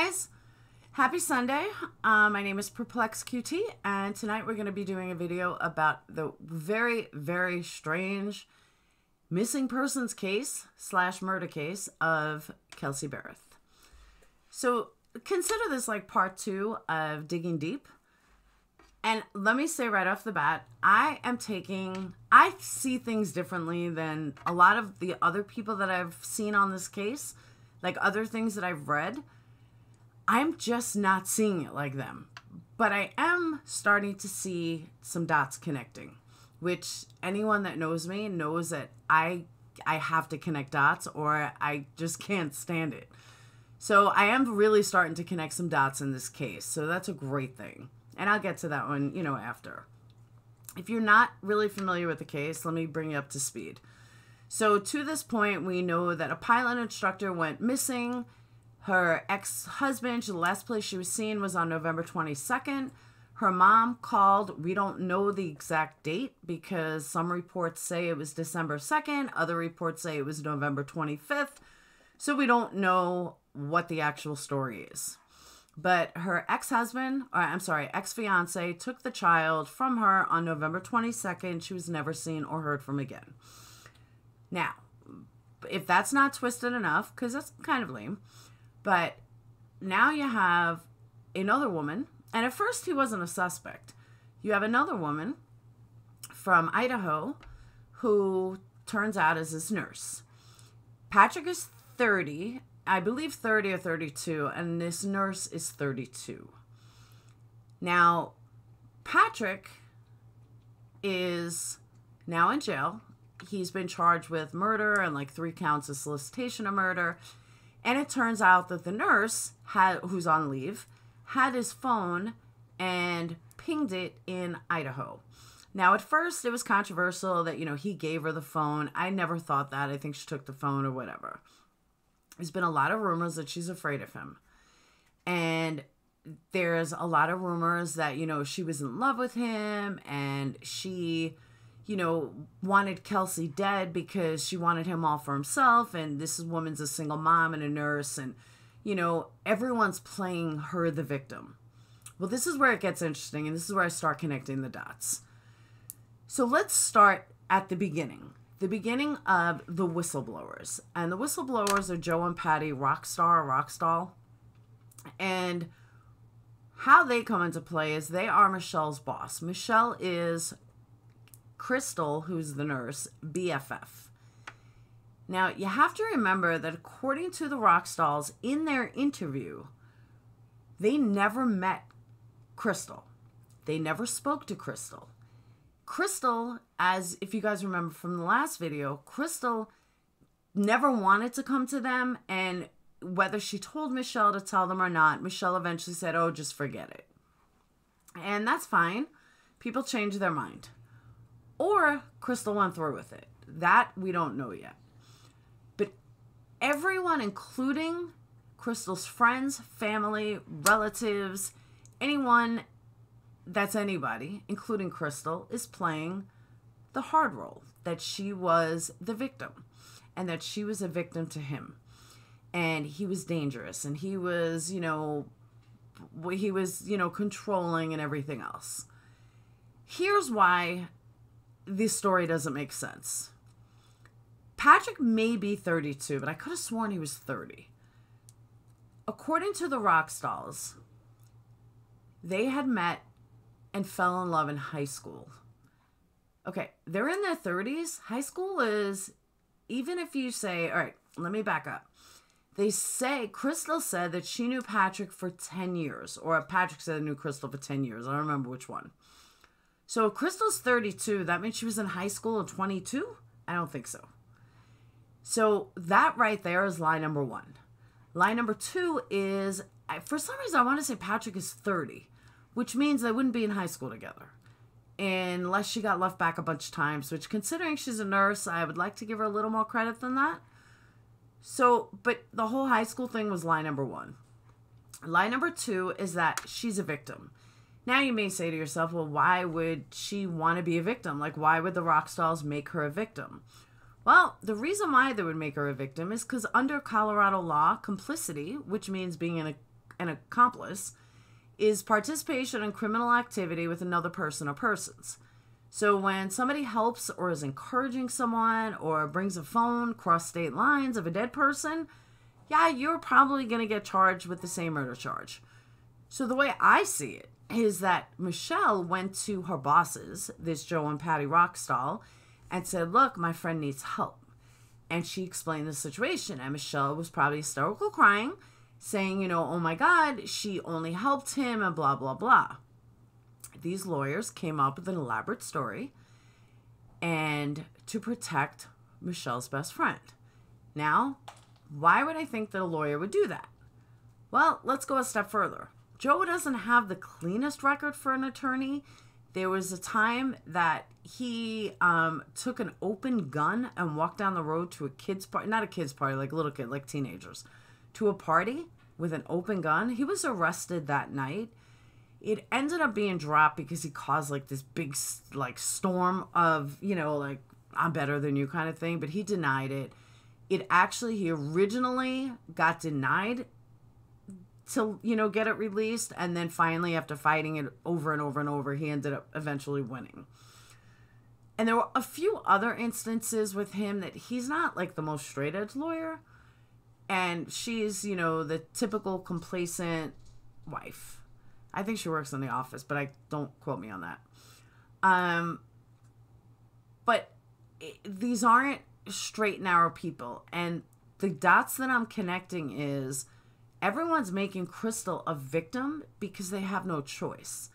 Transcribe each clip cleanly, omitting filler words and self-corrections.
guys, happy Sunday. My name is Perplex QT, and tonight we're going to be doing a video about the very, very strange missing persons case / murder case of Kelsey Berreth. So consider this like part 2 of digging deep. And let me say right off the bat, I see things differently than a lot of the other people that I've seen on this case, like other things that I've read. I'm just not seeing it like them. But I am starting to see some dots connecting, which anyone that knows me knows that I have to connect dots or I just can't stand it. So I am really starting to connect some dots in this case. So that's a great thing. And I'll get to that one, after. If you're not really familiar with the case, let me bring you up to speed. So to this point, we know that a pilot instructor went missing. Her ex-husband, the last place she was seen was on November 22nd. Her mom called. We don't know the exact date because some reports say it was December 2nd. Other reports say it was November 25th. So we don't know what the actual story is. But her ex-fiance took the child from her on November 22nd. She was never seen or heard from again. Now, if that's not twisted enough, because that's kind of lame, but now you have another woman, and at first he wasn't a suspect. You have another woman from Idaho who turns out is his nurse. Patrick is 30, I believe 30 or 32, and this nurse is 32. Now, Patrick is now in jail. He's been charged with murder and like 3 counts of solicitation of murder. And it turns out that the nurse, who's on leave, had his phone and pinged it in Idaho. Now, at first, it was controversial that, he gave her the phone. I never thought that. I think she took the phone or whatever. There's been a lot of rumors that she's afraid of him. And there's a lot of rumors that, she was in love with him and she, wanted Kelsey dead because she wanted him all for himself. And this woman's a single mom and a nurse. And, everyone's playing her the victim. Well, this is where it gets interesting. And this is where I start connecting the dots. So let's start at the beginning. The beginning of the whistleblowers. And the whistleblowers are Joe and Patty Rockstall. And how they come into play is they are Michelle's boss. Michelle is Crystal, who's the nurse, BFF. Now, you have to remember that according to the Rockstalls, in their interview, they never met Crystal. They never spoke to Crystal. Crystal, as if you guys remember from the last video, Crystal never wanted to come to them, and whether she told Michelle to tell them or not, Michelle eventually said, oh, just forget it. And that's fine. People change their mind. Or Crystal went through with it. That we don't know yet. But everyone, including Crystal's friends, family, relatives, anyone that's anybody, including Crystal, is playing the hard role, that she was the victim and that she was a victim to him. And he was dangerous and he was, controlling and everything else. Here's why this story doesn't make sense. Patrick may be 32, but I could have sworn he was 30. According to the Rockstalls, they had met and fell in love in high school. Okay, they're in their 30s. High school is, even if you say, all right, let me back up. They say, Crystal said that she knew Patrick for 10 years, or Patrick said he knew Crystal for 10 years. I don't remember which one. So if Crystal's 32, that means she was in high school at 22? I don't think so. So that right there is lie number 1. Lie number 2 is, for some reason, I want to say Patrick is 30. Which means they wouldn't be in high school together. Unless she got left back a bunch of times. Which, considering she's a nurse, I would like to give her a little more credit than that. So, but the whole high school thing was lie number 1. Lie number 2 is that she's a victim. Now you may say to yourself, well, why would she want to be a victim? Like, why would the Rockstalls make her a victim? Well, the reason why they would make her a victim is because under Colorado law, complicity, which means being in an accomplice is participation in criminal activity with another person or persons. So when somebody helps or is encouraging someone or brings a phone cross state lines of a dead person, yeah, you're probably going to get charged with the same murder charge. So the way I see it is that Michelle went to her bosses, this Joe and Patty Rockstall, and said, look, my friend needs help. And she explained the situation. And Michelle was probably hysterical crying, saying, oh my God, she only helped him and blah, blah, blah. These lawyers came up with an elaborate story and to protect Michelle's best friend. Now, why would I think that a lawyer would do that? Well, let's go a step further. Joe doesn't have the cleanest record for an attorney. There was a time that he took an open gun and walked down the road to a kid's party, not a kid's party, like a little kid, like teenagers, to a party with an open gun. He was arrested that night. It ended up being dropped because he caused like this big like storm of, like I'm better than you kind of thing, but he denied it. He originally got denied to, get it released. And then finally, after fighting it over and over and over, he ended up eventually winning. And there were a few other instances with him that he's not like the most straight edge lawyer. And she's, the typical complacent wife. I think she works in the office, but don't quote me on that. But these aren't straight, narrow people. And the dots that I'm connecting is everyone's making Crystal a victim because they have no choice.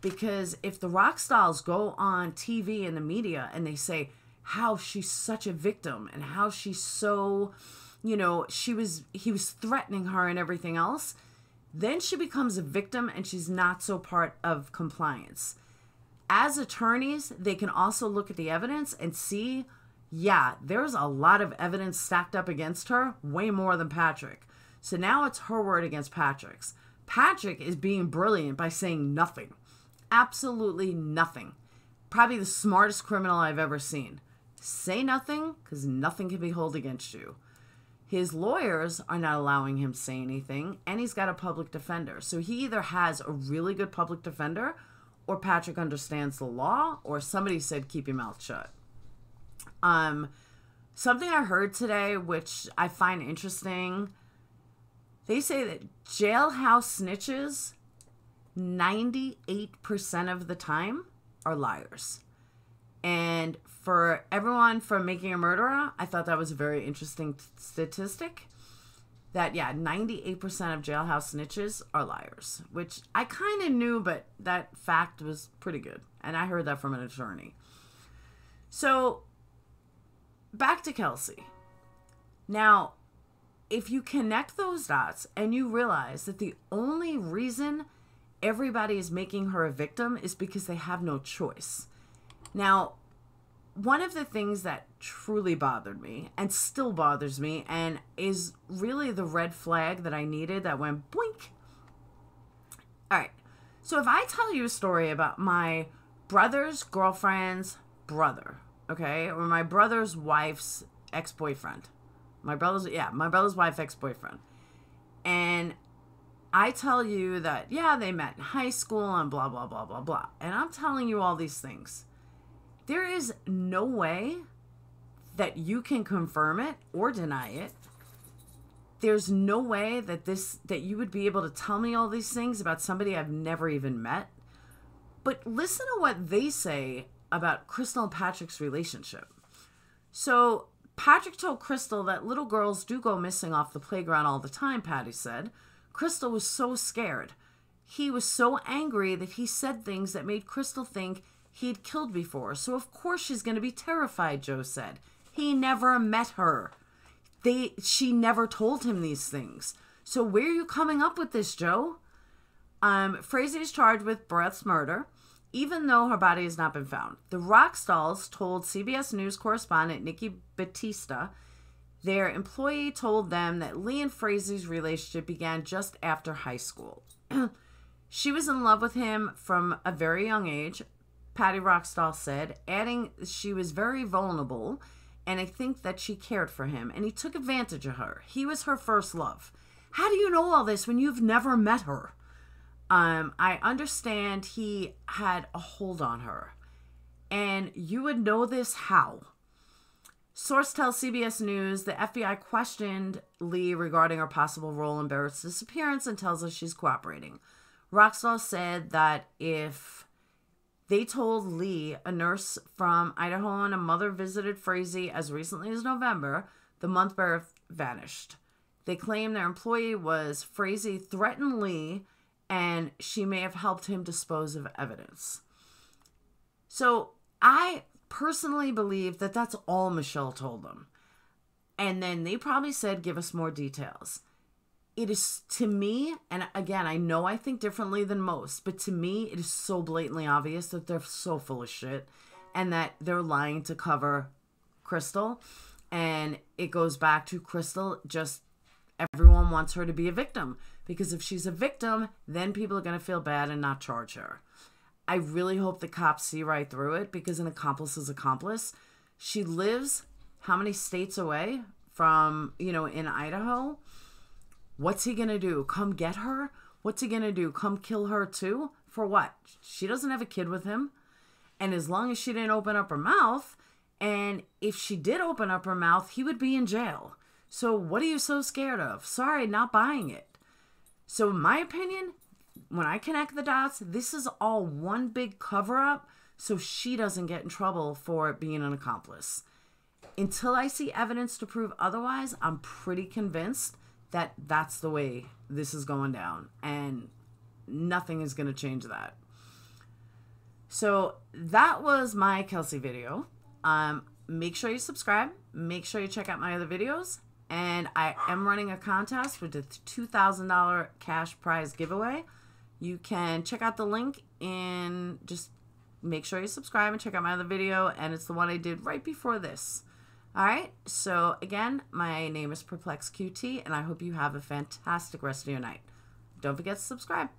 Because if the Rockstalls go on TV and the media and they say how she's such a victim and how she's so, he was threatening her and everything else, then she becomes a victim and she's not so part of compliance. As attorneys, they can also look at the evidence and see, yeah, there's a lot of evidence stacked up against her, way more than Patrick. So now it's her word against Patrick's. Patrick is being brilliant by saying nothing. Absolutely nothing. Probably the smartest criminal I've ever seen. Say nothing, because nothing can be held against you. His lawyers are not allowing him to say anything, and he's got a public defender. So he either has a really good public defender, or Patrick understands the law, or somebody said keep your mouth shut. Something I heard today, which I find interesting, they say that jailhouse snitches 98% of the time are liars. And for everyone from Making a Murderer, I thought that was a very interesting statistic. That, 98% of jailhouse snitches are liars. Which I kind of knew, but that fact was pretty good. And I heard that from an attorney. So, back to Kelsey. Now, if you connect those dots and you realize that the only reason everybody is making her a victim is because they have no choice. Now, one of the things that truly bothered me and still bothers me and is really the red flag that I needed that went boink. All right. So if I tell you a story about my brother's girlfriend's brother, okay, or my brother's wife's ex-boyfriend, my brother's wife's ex-boyfriend, and I tell you that, they met in high school and blah, blah, blah, blah, blah. And I'm telling you all these things. There is no way that you can confirm it or deny it. There's no way that you would be able to tell me all these things about somebody I've never even met. But listen to what they say about Crystal and Patrick's relationship. So Patrick told Crystal that little girls do go missing off the playground all the time, Patty said. Crystal was so scared. He was so angry that he said things that made Crystal think he'd killed before. So of course she's going to be terrified, Joe said. He never met her. She never told him these things. So where are you coming up with this, Joe? Frazee is charged with Berreth's murder, even though her body has not been found. The Rockstalls told CBS News correspondent Nikki Batista their employee told them that Lee and Frazee's relationship began just after high school. She was in love with him from a very young age, Patty Rockstall said, adding she was very vulnerable, and I think that she cared for him, and he took advantage of her. He was her first love. How do you know all this when you've never met her? I understand he had a hold on her. And you would know this how? Source tells CBS News the FBI questioned Lee regarding her possible role in Berreth's disappearance and tells us she's cooperating. Roxdal said that if they told Lee a nurse from Idaho and a mother visited Frazee as recently as November, the month Berreth vanished. They claim their employee was Frazee threatened Lee and she may have helped him dispose of evidence. So I personally believe that that's all Michelle told them. And then they probably said, give us more details. It is, to me, and again, I know I think differently than most, but to me, it is so blatantly obvious that they're so full of shit and that they're lying to cover Crystal. And it goes back to Crystal, just everyone wants her to be a victim. Because if she's a victim, then people are going to feel bad and not charge her. I really hope the cops see right through it, because an accomplice is accomplice. She lives how many states away from, in Idaho? What's he going to do? Come get her? What's he going to do? Come kill her too? For what? She doesn't have a kid with him. And as long as she didn't open up her mouth, and if she did open up her mouth, he would be in jail. So what are you so scared of? Sorry, not buying it. So in my opinion, when I connect the dots, this is all one big cover-up so she doesn't get in trouble for being an accomplice. Until I see evidence to prove otherwise, I'm pretty convinced that that's the way this is going down. And nothing is going to change that. So that was my Kelsey video. Make sure you subscribe. Make sure you check out my other videos. And I am running a contest with a $2,000 cash prize giveaway. You can check out the link and just make sure you subscribe and check out my other video. And it's the one I did right before this. All right. So again, my name is PerplexQT, and I hope you have a fantastic rest of your night. Don't forget to subscribe.